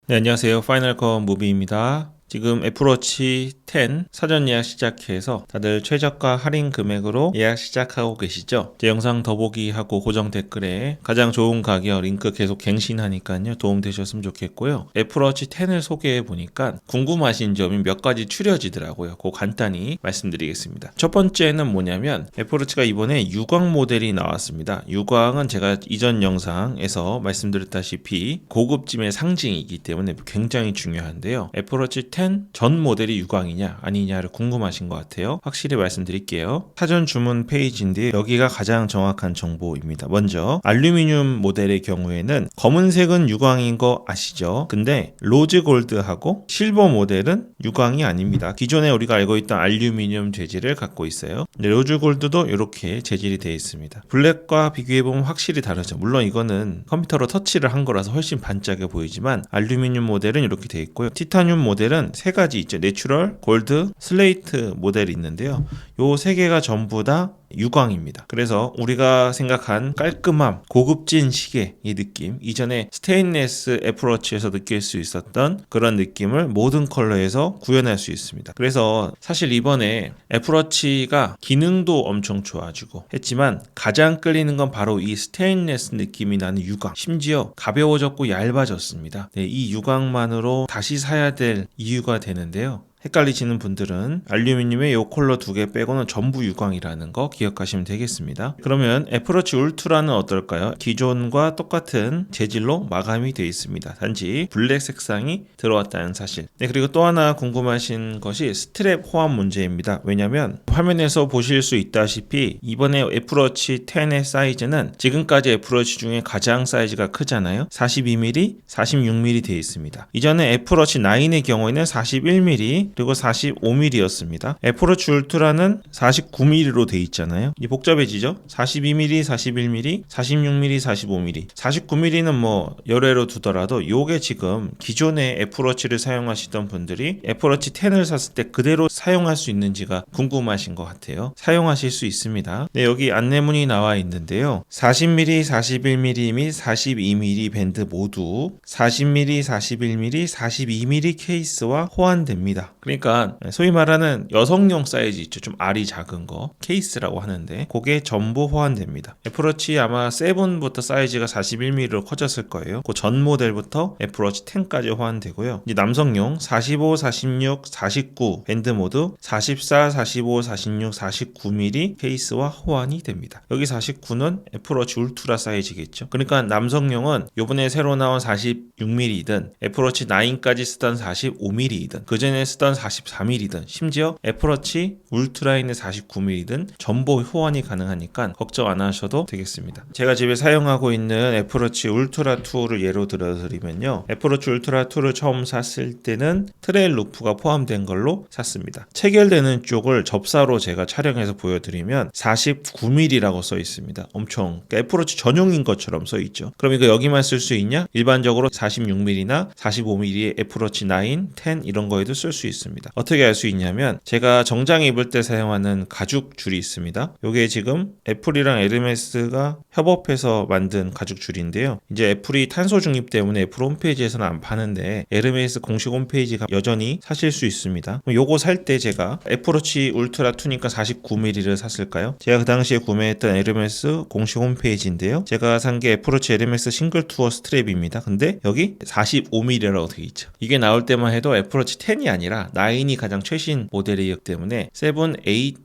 네, 안녕하세요. 파이널컴 무비입니다. 지금 애플워치 10 사전 예약 시작해서 다들 최저가 할인 금액으로 예약 시작하고 계시죠? 제 영상 더보기 하고 고정 댓글에 가장 좋은 가격 링크 계속 갱신하니까요. 도움 되셨으면 좋겠고요. 애플워치 10을 소개해 보니까 궁금하신 점이 몇 가지 추려지더라고요. 그거 간단히 말씀드리겠습니다. 첫 번째는 뭐냐면 애플워치가 이번에 유광 모델이 나왔습니다. 유광은 제가 이전 영상에서 말씀드렸다시피 고급짐의 상징이기 때문에 굉장히 중요한데요. 애플워치 10 전 모델이 유광이냐 아니냐를 궁금하신 것 같아요. 확실히 말씀드릴게요. 사전 주문 페이지인데 여기가 가장 정확한 정보입니다. 먼저 알루미늄 모델의 경우에는 검은색은 유광인 거 아시죠? 근데 로즈 골드하고 실버 모델은 유광이 아닙니다. 기존에 우리가 알고 있던 알루미늄 재질을 갖고 있어요. 로즈 골드도 이렇게 재질이 되어 있습니다. 블랙과 비교해보면 확실히 다르죠. 물론 이거는 컴퓨터로 터치를 한 거라서 훨씬 반짝여 보이지만 알루미늄 모델은 이렇게 되어 있고요. 티타늄 모델은 세 가지 있죠. 내추럴, 골드, 슬레이트 모델이 있는데요. 요 세 개가 전부 다 유광입니다. 그래서 우리가 생각한 깔끔함, 고급진 시계 이 느낌, 이전에 스테인레스 애플워치에서 느낄 수 있었던 그런 느낌을 모든 컬러에서 구현할 수 있습니다. 그래서 사실 이번에 애플워치가 기능도 엄청 좋아지고 했지만 가장 끌리는 건 바로 이 스테인레스 느낌이 나는 유광, 심지어 가벼워졌고 얇아졌습니다. 네, 이 유광만으로 다시 사야 될 이유가 되는데요. 헷갈리시는 분들은 알루미늄의 이 컬러 두 개 빼고는 전부 유광이라는 거 기억하시면 되겠습니다. 그러면 애플워치 울트라는 어떨까요? 기존과 똑같은 재질로 마감이 되어 있습니다. 단지 블랙 색상이 들어왔다는 사실. 네, 그리고 또 하나 궁금하신 것이 스트랩 호환 문제입니다. 왜냐하면 화면에서 보실 수 있다시피 이번에 애플워치 10의 사이즈는 지금까지 애플워치 중에 가장 사이즈가 크잖아요. 42mm, 46mm 되어 있습니다. 이전에 애플워치 9의 경우에는 41mm 그리고 45mm였습니다. 애플워치 울트라는 49mm로 돼 있잖아요. 이 복잡해지죠? 42mm, 41mm, 46mm, 45mm. 49mm는 뭐 열애로 두더라도 요게 지금 기존의 애플워치를 사용하시던 분들이 애플워치 10을 샀을 때 그대로 사용할 수 있는지가 궁금하신 것 같아요. 사용하실 수 있습니다. 네, 여기 안내문이 나와 있는데요. 40mm, 41mm 및 42mm 밴드 모두 40mm, 41mm, 42mm 케이스와 호환됩니다. 그러니까 소위 말하는 여성용 사이즈 있죠. 좀 알이 작은 거 케이스라고 하는데 그게 전부 호환됩니다. 애플워치 아마 7부터 사이즈가 41mm로 커졌을 거예요. 그 전 모델부터 애플워치 10까지 호환되고요. 이제 남성용 45, 46, 49 밴드 모두 44, 45, 46, 49mm 케이스와 호환이 됩니다. 여기 49는 애플워치 울트라 사이즈겠죠. 그러니까 남성용은 요번에 새로 나온 46mm이든 애플워치 9까지 쓰던 45mm이든 그전에 쓰던 44mm든 심지어 애플워치 울트라에 있는 49mm든 전부 호환이 가능하니까 걱정 안 하셔도 되겠습니다. 제가 집에 사용하고 있는 애플워치 울트라 2를 예로 들어드리면요. 애플워치 울트라 2를 처음 샀을 때는 트레일 루프가 포함된 걸로 샀습니다. 체결되는 쪽을 접사로 제가 촬영해서 보여드리면 49mm라고 써 있습니다. 엄청 애플워치 전용인 것처럼 써 있죠. 그럼 이거 여기만 쓸 수 있냐? 일반적으로 46mm나 45mm의 애플워치 9, 10 이런 거에도 쓸 수 있습니다. 어떻게 알 수 있냐면 제가 정장 입을 때 사용하는 가죽 줄이 있습니다. 이게 지금 애플이랑 에르메스가 협업해서 만든 가죽 줄인데요. 이제 애플이 탄소 중립 때문에 애플 홈페이지에서는 안 파는데 에르메스 공식 홈페이지가 여전히 사실 수 있습니다. 요거 살 때 제가 애플워치 울트라 2니까 49mm를 샀을까요? 제가 그 당시에 구매했던 에르메스 공식 홈페이지인데요. 제가 산 게 애플워치 에르메스 싱글 투어 스트랩입니다. 근데 여기 45mm라고 되어 있죠. 이게 나올 때만 해도 애플워치 10이 아니라 9이 가장 최신 모델이기 때문에 7, 8,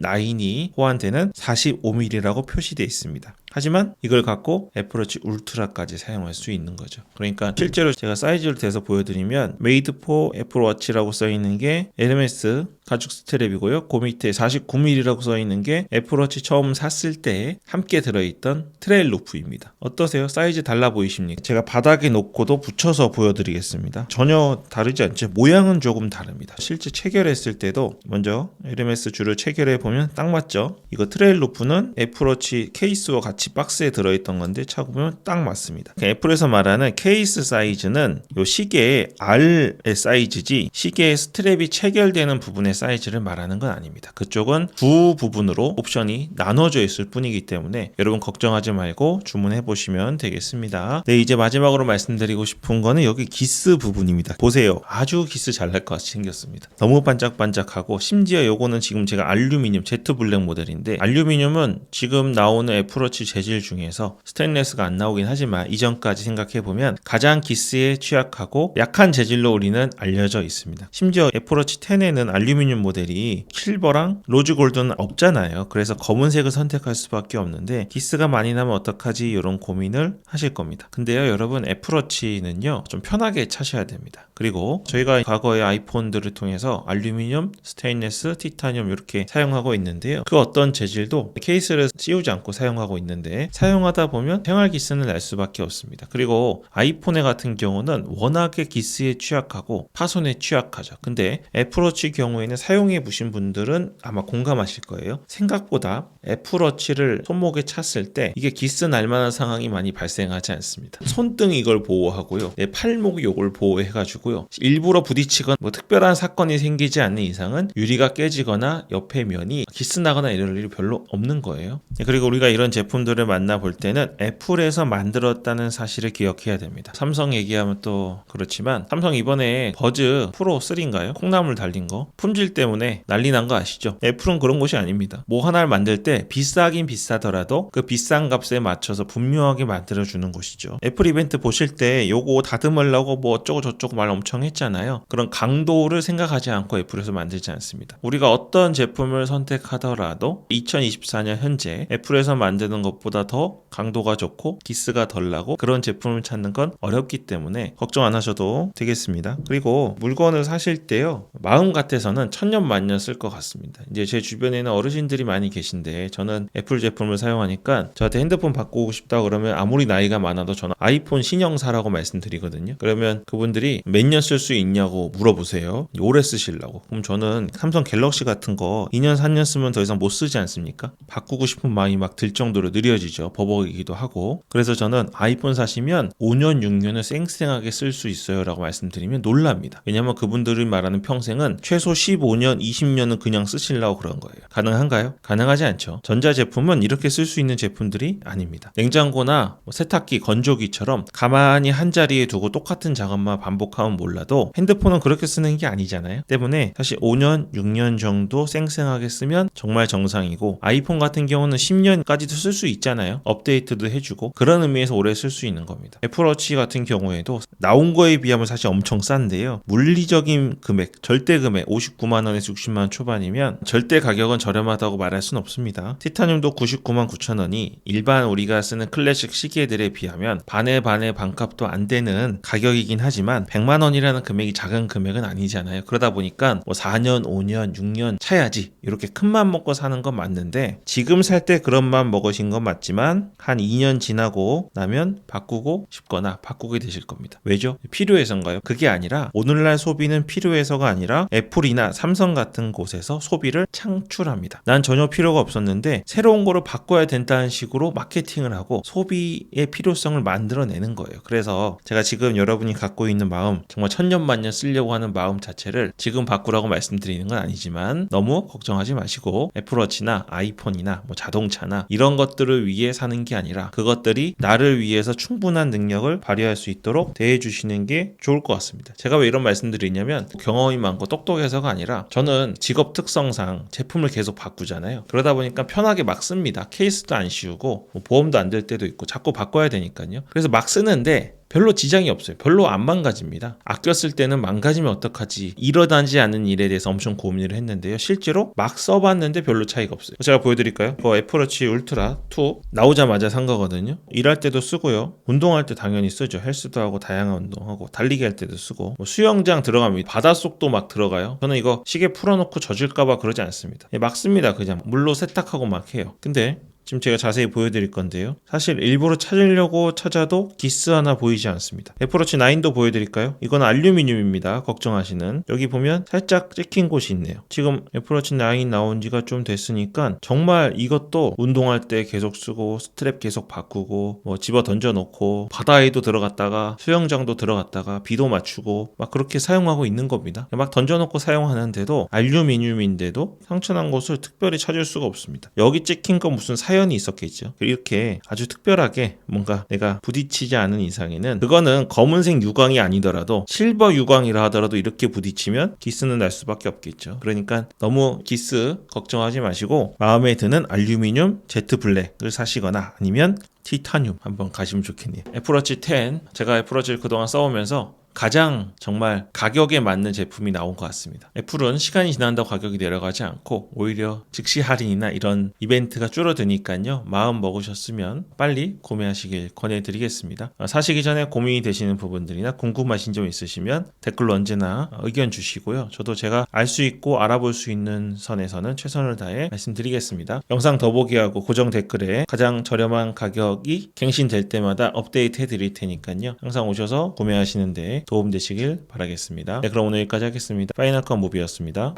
9이 호환되는 45mm라고 표시되어 있습니다. 하지만 이걸 갖고 애플워치 울트라까지 사용할 수 있는 거죠. 그러니까 실제로 제가 사이즈를 대서 보여드리면 메이드 포 애플워치라고 써있는 게 에르메스 가죽 스트랩이고요. 그 밑에 49mm라고 써있는 게 애플워치 처음 샀을 때 함께 들어있던 트레일 루프입니다. 어떠세요? 사이즈 달라 보이십니까? 제가 바닥에 놓고도 붙여서 보여드리겠습니다. 전혀 다르지 않죠? 모양은 조금 다릅니다. 실제 체결했을 때도 먼저 에르메스 줄을 체결해 보면 딱 맞죠? 이거 트레일 루프는 애플워치 케이스와 같이 박스에 들어있던 건데 차보면 딱 맞습니다. 애플에서 말하는 케이스 사이즈는 이 시계의 R의 사이즈지 시계의 스트랩이 체결되는 부분의 사이즈를 말하는 건 아닙니다. 그쪽은 두 부분으로 옵션이 나눠져 있을 뿐이기 때문에 여러분 걱정하지 말고 주문해 보시면 되겠습니다. 네, 이제 마지막으로 말씀드리고 싶은 거는 여기 기스 부분입니다. 보세요. 아주 기스 잘 날 것 같이 생겼습니다. 너무 반짝반짝하고 심지어 요거는 지금 제가 알루미늄 제트 블랙 모델인데 알루미늄은 지금 나오는 애플워치 재질 중에서 스테인레스가 안 나오긴 하지만 이전까지 생각해보면 가장 기스에 취약하고 약한 재질로 우리는 알려져 있습니다. 심지어 애플워치 10에는 알루미늄 모델이 실버랑 로즈 골드는 없잖아요. 그래서 검은색을 선택할 수밖에 없는데 기스가 많이 나면 어떡하지 이런 고민을 하실 겁니다. 근데요 여러분 애플워치는요 좀 편하게 차셔야 됩니다. 그리고 저희가 과거의 아이폰들을 통해서 알루미늄, 스테인레스, 티타늄 이렇게 사용하고 있는데요. 그 어떤 재질도 케이스를 씌우지 않고 사용하고 있는데 사용하다 보면 생활 기스는 날 수밖에 없습니다. 그리고 아이폰의 같은 경우는 워낙에 기스에 취약하고 파손에 취약하죠. 근데 애플워치 경우에는 사용해 보신 분들은 아마 공감하실 거예요. 생각보다 애플워치를 손목에 찼을 때 이게 기스 날 만한 상황이 많이 발생하지 않습니다. 손등이 이걸 보호하고요. 내 팔목이 이걸 보호해가지고요. 일부러 부딪히거나 뭐 특별한 사건이 생기지 않는 이상은 유리가 깨지거나 옆에 면이 기스 나거나 이럴 일이 별로 없는 거예요. 그리고 우리가 이런 제품들을 만나볼 때는 애플에서 만들었다는 사실을 기억해야 됩니다. 삼성 얘기하면 또 그렇지만 삼성 이번에 버즈 프로 3인가요? 콩나물 달린 거 품질 때문에 난리 난 거 아시죠? 애플은 그런 곳이 아닙니다. 뭐 하나를 만들 때 비싸긴 비싸더라도 그 비싼 값에 맞춰서 분명하게 만들어주는 곳이죠. 애플 이벤트 보실 때 요거 다듬으려고 뭐 어쩌고 저쩌고 말 엄청 했잖아요. 그런 강도를 생각하지 않고 애플에서 만들지 않습니다. 우리가 어떤 제품을 선택하더라도 2024년 현재 애플에서 만드는 것보다 더 강도가 좋고 기스가 덜 나고 그런 제품을 찾는 건 어렵기 때문에 걱정 안 하셔도 되겠습니다. 그리고 물건을 사실 때요 마음 같아서는 천년만년 쓸 것 같습니다. 이제 제 주변에는 어르신들이 많이 계신데 저는 애플 제품을 사용하니까 저한테 핸드폰 바꾸고 싶다 그러면 아무리 나이가 많아도 저는 아이폰 신형 사라고 말씀드리거든요. 그러면 그분들이 몇 년 쓸 수 있냐고 물어보세요. 오래 쓰시려고. 그럼 저는 삼성 갤럭시 같은 거 2년 3년 쓰면 더 이상 못 쓰지 않습니까? 바꾸고 싶은 마음이 막 들 정도로 느려지죠. 버벅이기도 하고. 그래서 저는 아이폰 사시면 5년 6년을 쌩쌩하게 쓸 수 있어요 라고 말씀드리면 놀랍니다. 왜냐면 그분들이 말하는 평생은 최소 15년 20년은 그냥 쓰시려고 그런 거예요. 가능한가요? 가능하지 않죠. 전자제품은 이렇게 쓸 수 있는 제품들이 아닙니다. 냉장고나 세탁기, 건조기처럼 가만히 한 자리에 두고 똑같은 작업만 반복하면 몰라도 핸드폰은 그렇게 쓰는 게 아니잖아요. 때문에 사실 5년, 6년 정도 쌩쌩하게 쓰면 정말 정상이고 아이폰 같은 경우는 10년까지도 쓸 수 있잖아요. 업데이트도 해주고 그런 의미에서 오래 쓸 수 있는 겁니다. 애플워치 같은 경우에도 나온 거에 비하면 사실 엄청 싼데요. 물리적인 금액, 절대 금액 59만 원에서 60만 원 초반이면 절대 가격은 저렴하다고 말할 수는 없습니다. 티타늄도 99만 9천 원이 일반 우리가 쓰는 클래식 시계들에 비하면 반의 반값도 안 되는 가격이긴 하지만 100만 원이라는 금액이 작은 금액은 아니잖아요. 그러다 보니까 뭐 4년, 5년, 6년 차야지 이렇게 큰 맘 먹고 사는 건 맞는데 지금 살 때 그런 맘 먹으신 건 맞지만 한 2년 지나고 나면 바꾸고 싶거나 바꾸게 되실 겁니다. 왜죠? 필요해서인가요? 그게 아니라 오늘날 소비는 필요해서가 아니라 애플이나 삼성 같은 곳에서 소비를 창출합니다. 난 전혀 필요가 없었는데 새로운 거를 바꿔야 된다는 식으로 마케팅을 하고 소비의 필요성을 만들어내는 거예요. 그래서 제가 지금 여러분이 갖고 있는 마음 정말 천년만년 쓰려고 하는 마음 자체를 지금 바꾸라고 말씀드리는 건 아니지만 너무 걱정하지 마시고 애플워치나 아이폰이나 뭐 자동차나 이런 것들을 위해 사는 게 아니라 그것들이 나를 위해서 충분한 능력을 발휘할 수 있도록 대해주시는 게 좋을 것 같습니다. 제가 왜 이런 말씀드리냐면 경험이 많고 똑똑해서가 아니라 저는 직업 특성상 제품을 계속 바꾸잖아요. 그러다 보니까 편하게 막 씁니다. 케이스도 안 씌우고 뭐 보험도 안 될 때도 있고 자꾸 바꿔야 되니까요. 그래서 막 쓰는데 별로 지장이 없어요. 별로 안 망가집니다. 아껴 쓸 때는 망가지면 어떡하지 일어나지 않는 일에 대해서 엄청 고민을 했는데요. 실제로 막 써봤는데 별로 차이가 없어요. 제가 보여드릴까요? 애플워치 울트라 2 나오자마자 산 거거든요. 일할 때도 쓰고요. 운동할 때 당연히 쓰죠. 헬스도 하고 다양한 운동하고 달리기 할 때도 쓰고 뭐 수영장 들어가면 바닷속도 막 들어가요. 저는 이거 시계 풀어놓고 젖을까봐 그러지 않습니다. 막 씁니다. 그냥 물로 세탁하고 막 해요. 근데 지금 제가 자세히 보여드릴 건데요. 사실 일부러 찾으려고 찾아도 기스 하나 보이지 않습니다. 애플워치 9도 보여드릴까요? 이건 알루미늄입니다. 걱정하시는. 여기 보면 살짝 찍힌 곳이 있네요. 지금 애플워치 9 나온 지가 좀 됐으니까 정말 이것도 운동할 때 계속 쓰고 스트랩 계속 바꾸고 뭐 집어 던져 놓고 바다에도 들어갔다가 수영장도 들어갔다가 비도 맞추고 막 그렇게 사용하고 있는 겁니다. 막 던져 놓고 사용하는데도 알루미늄인데도 상처난 곳을 특별히 찾을 수가 없습니다. 여기 찍힌 건 무슨 사연이 있었겠죠. 이렇게 아주 특별하게 뭔가 내가 부딪히지 않은 이상에는 그거는 검은색 유광이 아니더라도 실버 유광이라 하더라도 이렇게 부딪히면 기스는 날 수밖에 없겠죠. 그러니까 너무 기스 걱정하지 마시고 마음에 드는 알루미늄 제트 블랙을 사시거나 아니면 티타늄 한번 가시면 좋겠네요. 애플워치 10 제가 애플워치를 그동안 써오면서 가장 정말 가격에 맞는 제품이 나온 것 같습니다. 애플은 시간이 지난다고 가격이 내려가지 않고 오히려 즉시 할인이나 이런 이벤트가 줄어드니까요. 마음 먹으셨으면 빨리 구매하시길 권해드리겠습니다. 사시기 전에 고민이 되시는 부분들이나 궁금하신 점 있으시면 댓글로 언제나 의견 주시고요. 저도 제가 알 수 있고 알아볼 수 있는 선에서는 최선을 다해 말씀드리겠습니다. 영상 더보기하고 고정 댓글에 가장 저렴한 가격이 갱신될 때마다 업데이트 해드릴 테니까요. 항상 오셔서 구매하시는데 도움되시길 바라겠습니다. 네, 그럼 오늘 여기까지 하겠습니다. 파이널 컷 무비였습니다.